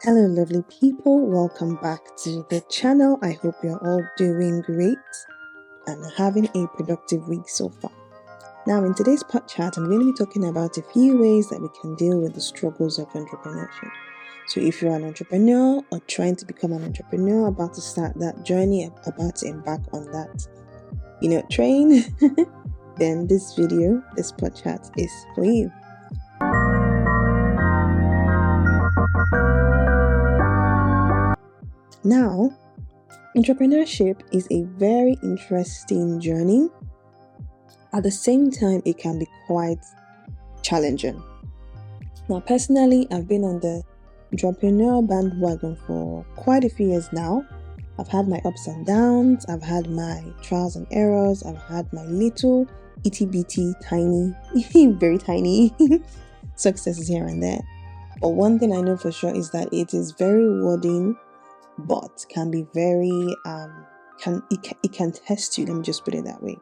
Hello lovely people, welcome back to the channel. I hope you're all doing great and having a productive week so far. Now in today's podchat, I'm going to be talking about a few ways that we can deal with the struggles of entrepreneurship. So if you're an entrepreneur or trying to become an entrepreneur, about to start that journey, about to embark on that, train, then this podchat is for you. Now, entrepreneurship is a very interesting journey. At the same time, it can be quite challenging. Now, personally, I've been on the entrepreneur bandwagon for quite a few years now. I've had my ups and downs, I've had my trials and errors, I've had my little itty bitty tiny, very tiny successes here and there. But one thing I know for sure is that it is very rewarding, but can be very it can test you. Let me just put it that way.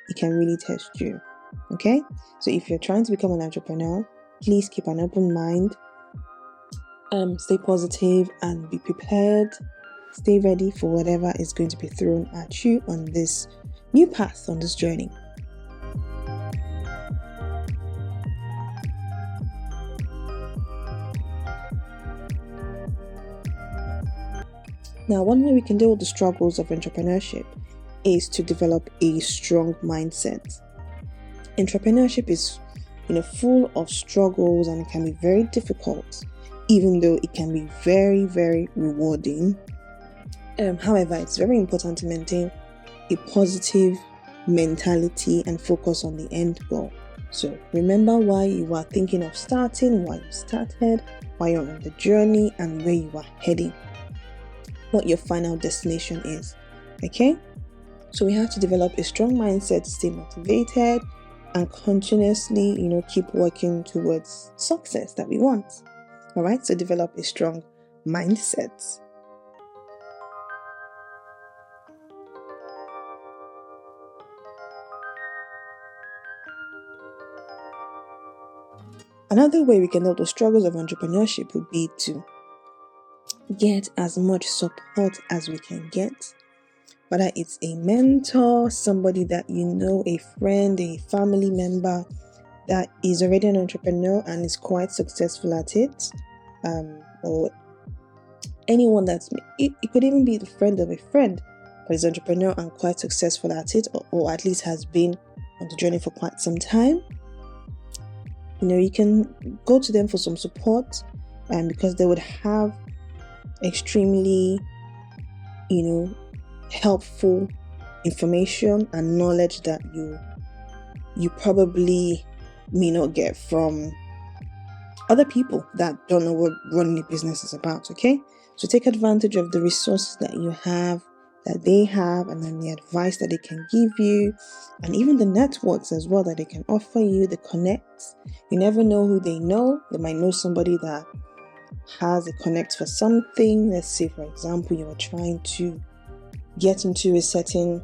It can really test you. Okay, so if you're trying to become an entrepreneur, please keep an open mind, stay positive and be prepared. Stay ready for whatever is going to be thrown at you on this new path, on this journey. Now, one way we can deal with the struggles of entrepreneurship is to develop a strong mindset. Entrepreneurship is, full of struggles and it can be very difficult, even though it can be very, very rewarding. However, it's very important to maintain a positive mentality and focus on the end goal. So remember why you are thinking of starting, why you started, why you're on the journey, and where you are heading. What your final destination is. Okay? So we have to develop a strong mindset to stay motivated and continuously, keep working towards success that we want. Alright? So develop a strong mindset. Another way we can deal with the struggles of entrepreneurship would be to get as much support as we can get, whether it's a mentor, somebody that a friend, a family member that is already an entrepreneur and is quite successful at it, or anyone it could even be the friend of a friend that is an entrepreneur and quite successful at it, or at least has been on the journey for quite some time. You can go to them for some support, because they would have extremely helpful information and knowledge that you probably may not get from other people that don't know what running a business is about. Okay, so take advantage of the resources that you have, that they have, and then the advice that they can give you, and even the networks as well that they can offer you, the connects. You never know who they know. They might know somebody that has a connect for something. Let's say, for example, you are trying to get into a certain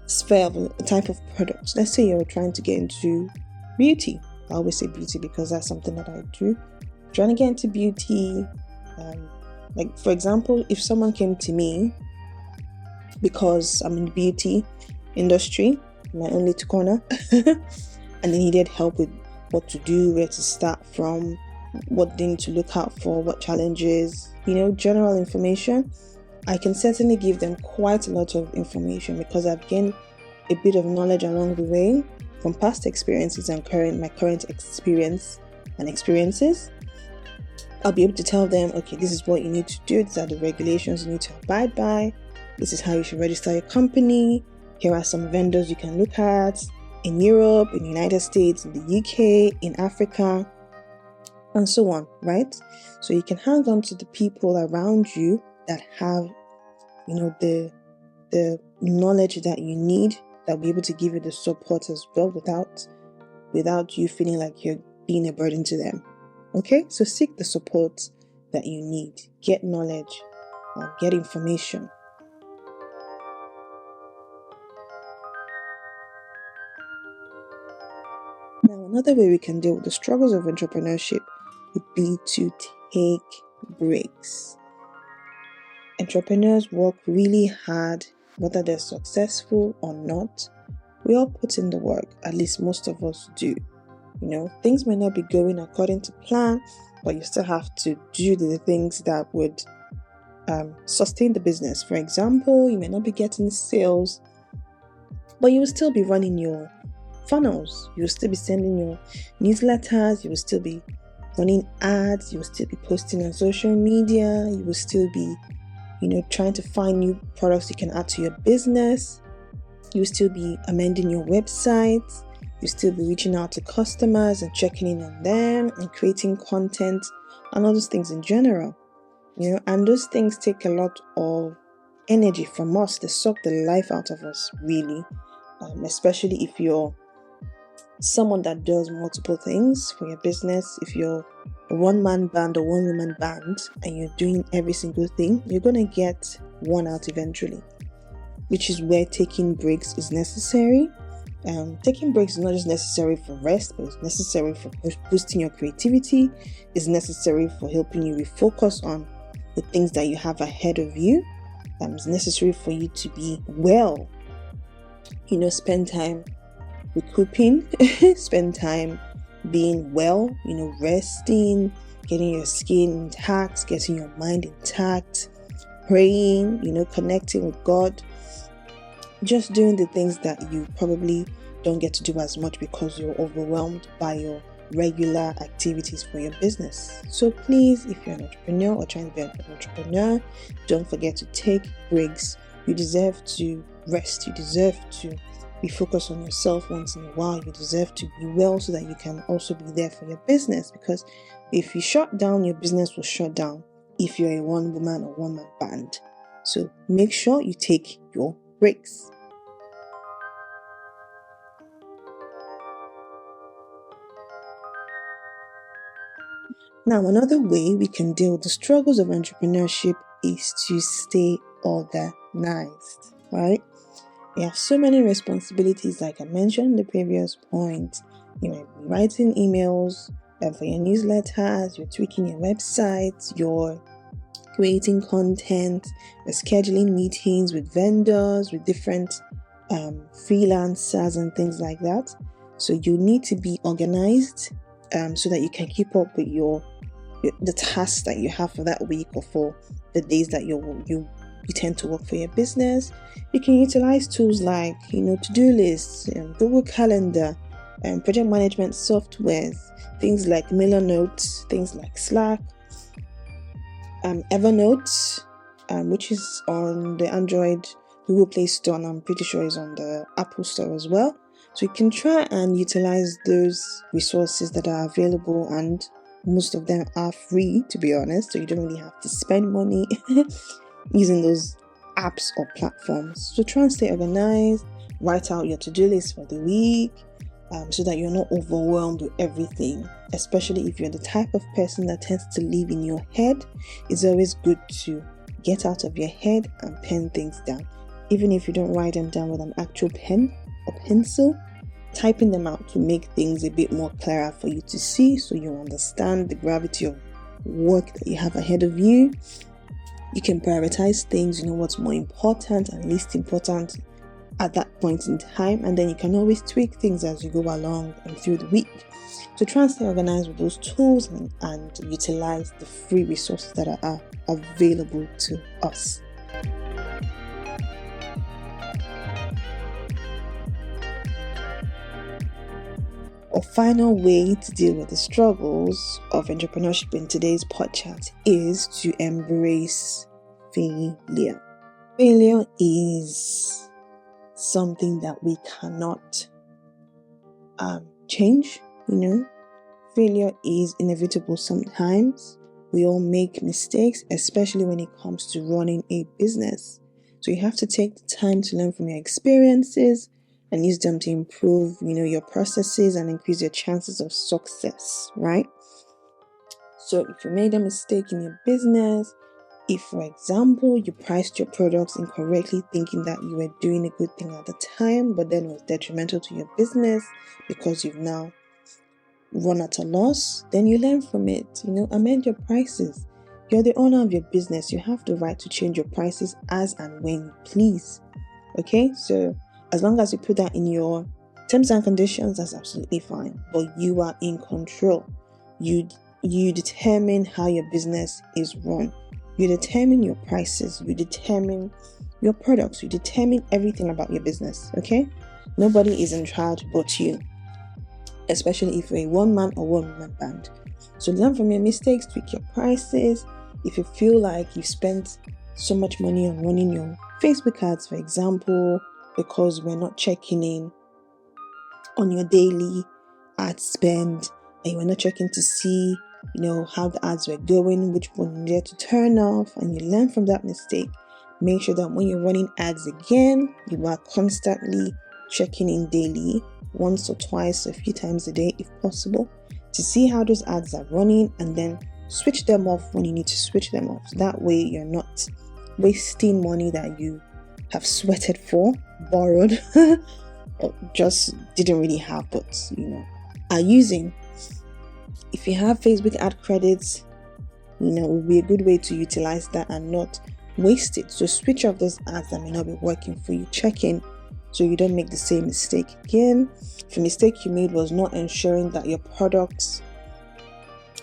sphere of a type of product. Let's say you're trying to get into beauty. I always say beauty because that's something that I do. Trying to get into beauty, like for example, if someone came to me because I'm in the beauty industry, my own little corner, and they needed help with what to do, where to start from, what they need to look out for, what challenges, general information, I can certainly give them quite a lot of information because I've gained a bit of knowledge along the way from past experiences and my current experience and experiences. I'll be able to tell them, okay, this is what you need to do, these are the regulations you need to abide by, this is how you should register your company, here are some vendors you can look at in Europe, in the United States, in the UK, in Africa, and so on, right? So you can hang on to the people around you that have, the knowledge that you need, that will be able to give you the support as well without you feeling like you're being a burden to them. Okay? So seek the support that you need. Get knowledge, get information. Now, another way we can deal with the struggles of entrepreneurship would be to take breaks. Entrepreneurs work really hard, whether they're successful or not. We all put in the work, at least most of us do. Things may not be going according to plan, but you still have to do the things that would sustain the business. For example, you may not be getting sales, but you will still be running your funnels. You will still be sending your newsletters. You will still be running ads. You will still be posting on social media. You will still be, trying to find new products you can add to your business. You will still be amending your website. You'll still be reaching out to customers and checking in on them and creating content and all those things in general. And those things take a lot of energy from us. They suck the life out of us, really. Especially if you're someone that does multiple things for your business. If you're a one-man band or one-woman band and you're doing every single thing, you're going to get worn out eventually, which is where taking breaks is necessary. Taking breaks is not just necessary for rest, but it's necessary for boosting your creativity. It's necessary for helping you refocus on the things that you have ahead of you. It's necessary for you to be well. Spend time recouping, spend time being well, resting, getting your skin intact, getting your mind intact, praying, connecting with God. Just doing the things that you probably don't get to do as much because you're overwhelmed by your regular activities for your business. So please, if you're an entrepreneur or trying to be an entrepreneur, don't forget to take breaks. You deserve to rest. You deserve to be focused on yourself once in a while. You deserve to be well so that you can also be there for your business, because if you shut down, your business will shut down if you're a one-woman or one-man band. So make sure you take your breaks. Now, another way we can deal with the struggles of entrepreneurship is to stay organized, right? You have so many responsibilities, like I mentioned in the previous point. You might be writing emails for your newsletters, you're tweaking your website, you're creating content, you're scheduling meetings with vendors, with different freelancers and things like that. So you need to be organized so that you can keep up with the tasks that you have for that week or for the days that you tend to work for your business. You can utilize tools like to-do lists, Google Calendar, project management softwares, things like Mailer Notes, things like Slack, Evernote, which is on the Android Google Play Store, and I'm pretty sure is on the Apple Store as well. So you can try and utilize those resources that are available, and most of them are free, to be honest, so you don't really have to spend money using those apps or platforms. So try and stay organized, write out your to-do list for the week, so that you're not overwhelmed with everything. Especially if you're the type of person that tends to live in your head, it's always good to get out of your head and pen things down. Even if you don't write them down with an actual pen or pencil, typing them out to make things a bit more clearer for you to see, so you understand the gravity of work that you have ahead of you. You can prioritize things, what's more important and least important at that point in time, and then you can always tweak things as you go along and through the week. So try and stay organized with those tools and utilize the free resources that are available to us. A final way to deal with the struggles of entrepreneurship in today's podchat is to embrace failure. Failure is something that we cannot change. Failure is inevitable sometimes. We all make mistakes, especially when it comes to running a business. So you have to take the time to learn from your experiences and use them to improve, your processes and increase your chances of success, right? So if you made a mistake in your business, if, for example, you priced your products incorrectly, thinking that you were doing a good thing at the time, but then it was detrimental to your business because you've now run at a loss, then you learn from it, amend your prices. You're the owner of your business. You have the right to change your prices as and when you please. Okay, so as long as you put that in your terms and conditions, that's absolutely fine. But you are in control. You determine how your business is run. You determine your prices. You determine your products. You determine everything about your business. Okay, nobody is in charge but you, especially if you're a one-man or one-woman band. So learn from your mistakes, tweak your prices. If you feel like you've spent so much money on running your Facebook ads, for example, because we're not checking in on your daily ad spend, and you were not checking to see, how the ads were going, which one you need to turn off, and you learn from that mistake. Make sure that when you're running ads again, you are constantly checking in daily, once or twice, a few times a day if possible, to see how those ads are running, and then switch them off when you need to switch them off. That way you're not wasting money that you have sweated for, borrowed, or just didn't really have, but are using. If you have Facebook ad credits, it will be a good way to utilize that and not waste it. So switch off those ads that may not be working for you. Check in so you don't make the same mistake again. If the mistake you made was not ensuring that your products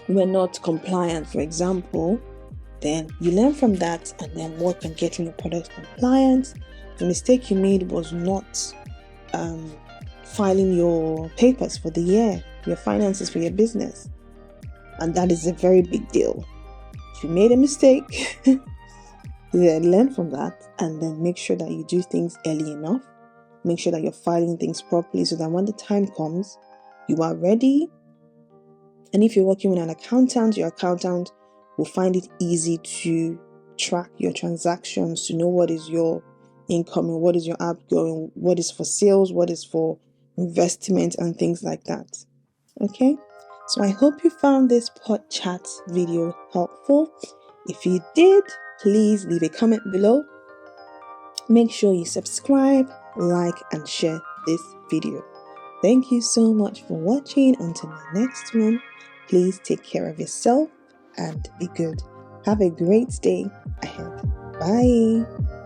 were not compliant, for example, then you learn from that and then work on getting your products compliant. If the mistake you made was not filing your papers for the year, your finances for your business, and that is a very big deal. If you made a mistake, then learn from that and then make sure that you do things early enough. Make sure that you're filing things properly so that when the time comes, you are ready. And if you're working with an accountant, your accountant will find it easy to track your transactions, to know what is your incoming, what is your outgoing, what is for sales, what is for investment, and things like that. Okay, so I hope you found this podchat video helpful. If you did, please leave a comment below. Make sure you subscribe, like, and share this video. Thank you so much for watching. Until my next one, please take care of yourself and be good. Have a great day ahead. Bye.